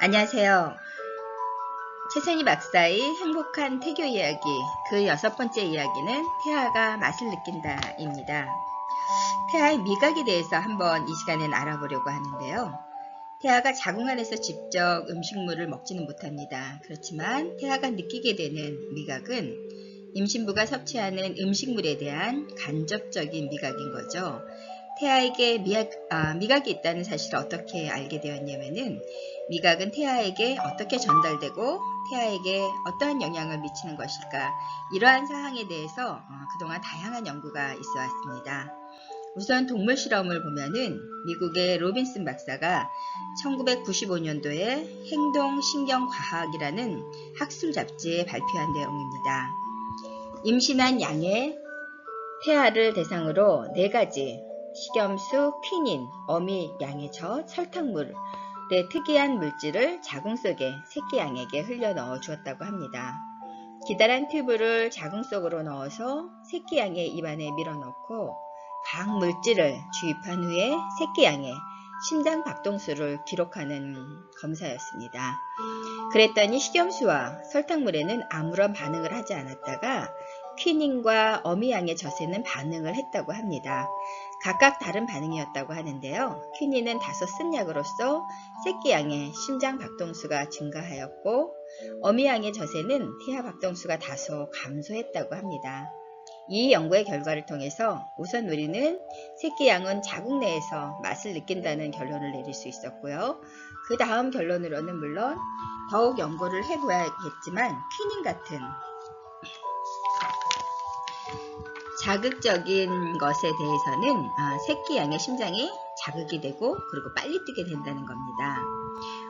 안녕하세요. 최선희 박사의 행복한 태교 이야기, 그 6번째 이야기는 태아가 맛을 느낀다입니다. 태아의 미각에 대해서 한번 이 시간엔 알아보려고 하는데요. 태아가 자궁 안에서 직접 음식물을 먹지는 못합니다. 그렇지만 태아가 느끼게 되는 미각은 임신부가 섭취하는 음식물에 대한 간접적인 미각인 거죠. 태아에게 미각이 있다는 사실을 어떻게 알게 되었냐면은 미각은 태아에게 어떻게 전달되고 태아에게 어떠한 영향을 미치는 것일까, 이러한 사항에 대해서 그동안 다양한 연구가 있어 왔습니다. 우선 동물 실험을 보면은 미국의 로빈슨 박사가 1995년도에 행동신경과학이라는 학술 잡지에 발표한 내용입니다. 임신한 양의 태아를 대상으로 4가지 식염수, 퀴닌, 어미, 양의 젖, 설탕물의 특이한 물질을 자궁 속에 새끼 양에게 흘려 넣어 주었다고 합니다. 기다란 튜브를 자궁 속으로 넣어서 새끼 양의 입안에 밀어넣고 각 물질을 주입한 후에 새끼 양의 심장 박동수를 기록하는 검사였습니다. 그랬더니 식염수와 설탕물에는 아무런 반응을 하지 않았다가 퀴닌과 어미 양의 젖에는 반응을 했다고 합니다. 각각 다른 반응이었다고 하는데요. 퀴닌은 다소 쓴 약으로서 새끼 양의 심장 박동수가 증가하였고 어미 양의 젖에는 태아 박동수가 다소 감소했다고 합니다. 이 연구의 결과를 통해서 우선 우리는 새끼 양은 자궁 내에서 맛을 느낀다는 결론을 내릴 수 있었고요. 그 다음 결론으로는 물론 더욱 연구를 해봐야겠지만 퀴닌 같은 자극적인 것에 대해서는 새끼 양의 심장이 자극이 되고 그리고 빨리 뛰게 된다는 겁니다.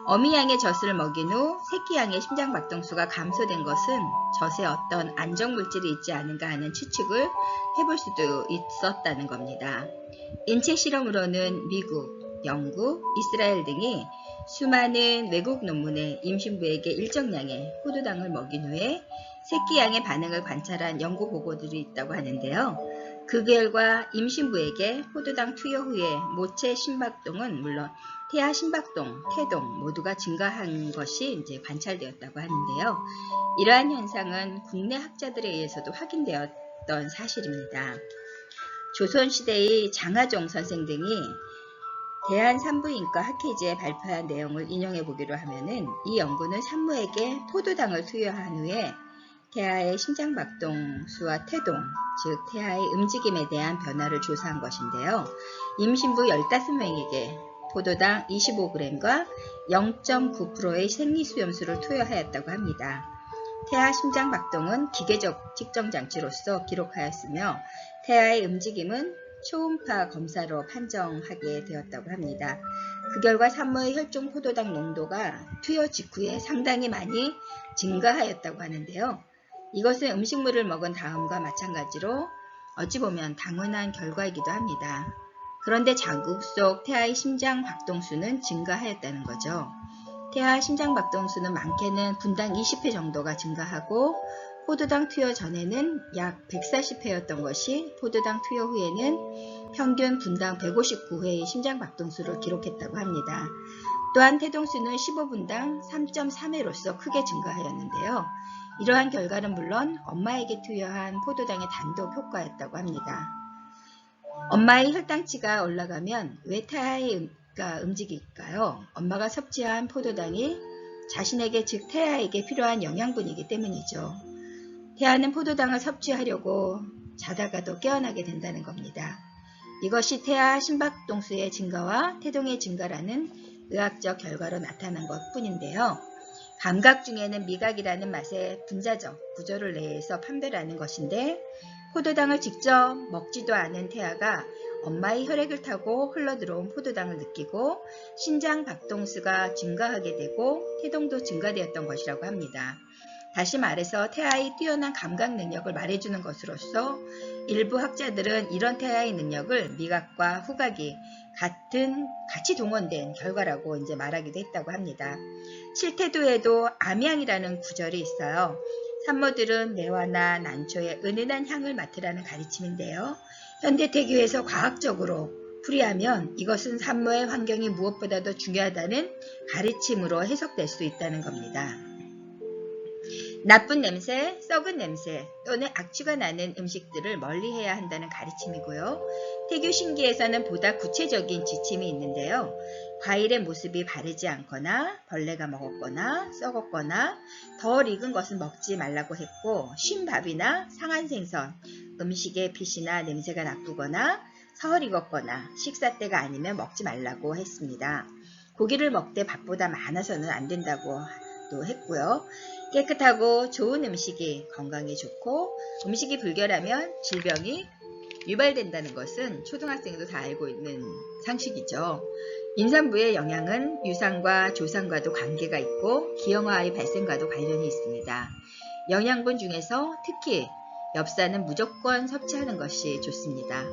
어미 양의 젖을 먹인 후 새끼 양의 심장 박동수가 감소된 것은 젖에 어떤 안정 물질이 있지 않은가 하는 추측을 해볼 수도 있었다는 겁니다. 인체 실험으로는 미국, 영국, 이스라엘 등이 수많은 외국 논문에 임신부에게 일정량의 포도당을 먹인 후에 새끼 양의 반응을 관찰한 연구 보고들이 있다고 하는데요. 그 결과 임신부에게 포도당 투여 후에 모체 심박동은 물론 태아 심박동, 태동 모두가 증가한 것이 이제 관찰되었다고 하는데요. 이러한 현상은 국내 학자들에 의해서도 확인되었던 사실입니다. 조선시대의 장하종 선생 등이 대한산부인과 학회지에 발표한 내용을 인용해 보기로 하면은 이 연구는 산모에게 포도당을 투여한 후에 태아의 심장박동수와 태동, 즉 태아의 움직임에 대한 변화를 조사한 것인데요. 임신부 15명에게 포도당 25g과 0.9%의 생리수염수를 투여하였다고 합니다. 태아 심장박동은 기계적 측정장치로서 기록하였으며 태아의 움직임은 초음파 검사로 판정하게 되었다고 합니다. 그 결과 산모의 혈중 포도당 농도가 투여 직후에 상당히 많이 증가하였다고 하는데요. 이것은 음식물을 먹은 다음과 마찬가지로 어찌 보면 당연한 결과이기도 합니다. 그런데 자궁 속 태아의 심장 박동수는 증가하였다는 거죠. 태아 심장 박동수는 많게는 분당 20회 정도가 증가하고 포도당 투여 전에는 약 140회였던 것이 포도당 투여 후에는 평균 분당 159회의 심장 박동수를 기록했다고 합니다. 또한 태동수는 15분당 3.3회로서 크게 증가하였는데요. 이러한 결과는 물론 엄마에게 투여한 포도당의 단독 효과였다고 합니다. 엄마의 혈당치가 올라가면 왜 태아가 움직일까요? 엄마가 섭취한 포도당이 자신에게 즉 태아에게 필요한 영양분이기 때문이죠. 태아는 포도당을 섭취하려고 자다가도 깨어나게 된다는 겁니다. 이것이 태아 심박동수의 증가와 태동의 증가라는 의학적 결과로 나타난 것뿐인데요. 감각 중에는 미각이라는 맛의 분자적 구조를 내서 판별하는 것인데 포도당을 직접 먹지도 않은 태아가 엄마의 혈액을 타고 흘러들어온 포도당을 느끼고 심장 박동수가 증가하게 되고 태동도 증가되었던 것이라고 합니다. 다시 말해서 태아의 뛰어난 감각 능력을 말해주는 것으로서 일부 학자들은 이런 태아의 능력을 미각과 후각이 같이 동원된 결과라고 이제 말하기도 했다고 합니다. 실태도에도 암향이라는 구절이 있어요. 산모들은 매화나 난초의 은은한 향을 맡으라는 가르침인데요. 현대태교에서 과학적으로 풀이하면 이것은 산모의 환경이 무엇보다도 중요하다는 가르침으로 해석될 수 있다는 겁니다. 나쁜 냄새, 썩은 냄새 또는 악취가 나는 음식들을 멀리해야 한다는 가르침이고요. 태교 신기에서는 보다 구체적인 지침이 있는데요. 과일의 모습이 바르지 않거나 벌레가 먹었거나 썩었거나 덜 익은 것은 먹지 말라고 했고, 쉰 밥이나 상한 생선, 음식의 빛이나 냄새가 나쁘거나 덜 익었거나 식사 때가 아니면 먹지 말라고 했습니다. 고기를 먹되 밥보다 많아서는 안 된다고 또 했고요. 깨끗하고 좋은 음식이 건강에 좋고 음식이 불결하면 질병이 유발된다는 것은 초등학생도 다 알고 있는 상식이죠. 임산부의 영양은 유산과 조산과도 관계가 있고 기형아의 발생과도 관련이 있습니다. 영양분 중에서 특히 엽산은 무조건 섭취하는 것이 좋습니다.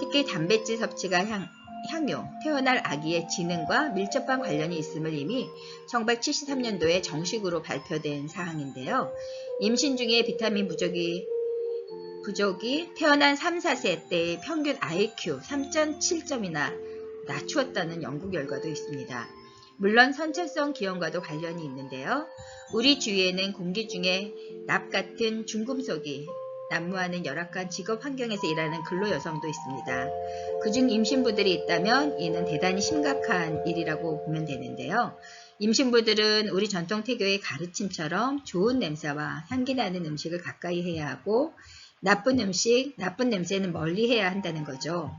특히 단백질 섭취가 향유, 태어날 아기의 지능과 밀접한 관련이 있음을 이미 1973년도에 정식으로 발표된 사항인데요. 임신 중에 비타민 부족이 태어난 3, 4세 때의 평균 IQ 3.7점이나 낮추었다는 연구 결과도 있습니다. 물론 선천성 기형과도 관련이 있는데요. 우리 주위에는 공기 중에 납 같은 중금속이 난무하는 열악한 직업 환경에서 일하는 근로 여성도 있습니다. 그중 임신부들이 있다면 이는 대단히 심각한 일이라고 보면 되는데요. 임신부들은 우리 전통태교의 가르침처럼 좋은 냄새와 향기 나는 음식을 가까이 해야 하고 나쁜 음식, 나쁜 냄새는 멀리 해야 한다는 거죠.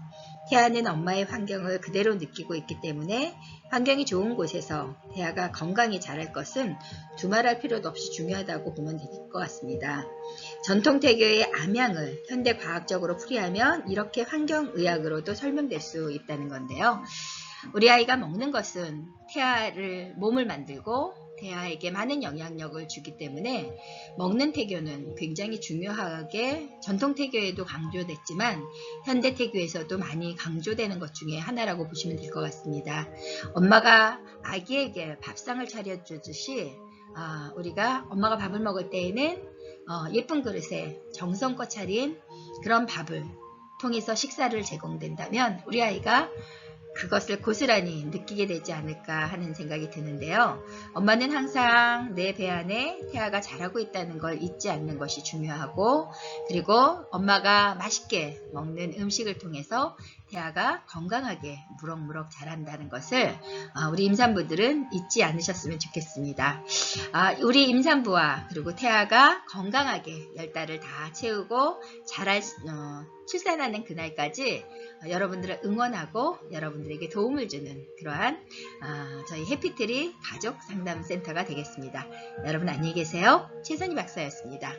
태아는 엄마의 환경을 그대로 느끼고 있기 때문에 환경이 좋은 곳에서 태아가 건강히 자랄 것은 두말할 필요도 없이 중요하다고 보면 될 것 같습니다. 전통태교의 암양을 현대과학적으로 풀이하면 이렇게 환경의학으로도 설명될 수 있다는 건데요. 우리 아이가 먹는 것은 태아를 몸을 만들고 태아에게 많은 영향력을 주기 때문에 먹는 태교는 굉장히 중요하게 전통태교에도 강조됐지만 현대태교에서도 많이 강조되는 것 중에 하나라고 보시면 될 것 같습니다. 엄마가 아기에게 밥상을 차려주듯이 우리가 엄마가 밥을 먹을 때에는 예쁜 그릇에 정성껏 차린 그런 밥을 통해서 식사를 제공된다면 우리 아이가 그것을 고스란히 느끼게 되지 않을까 하는 생각이 드는데요. 엄마는 항상 내 배 안에 태아가 자라고 있다는 걸 잊지 않는 것이 중요하고, 그리고 엄마가 맛있게 먹는 음식을 통해서 태아가 건강하게 무럭무럭 자란다는 것을 우리 임산부들은 잊지 않으셨으면 좋겠습니다. 우리 임산부와 그리고 태아가 건강하게 10달을 다 채우고 출산하는 그날까지 여러분들을 응원하고 여러분들에게 도움을 주는 그러한 저희 해피트리 가족 상담센터가 되겠습니다. 여러분 안녕히 계세요. 최선희 박사였습니다.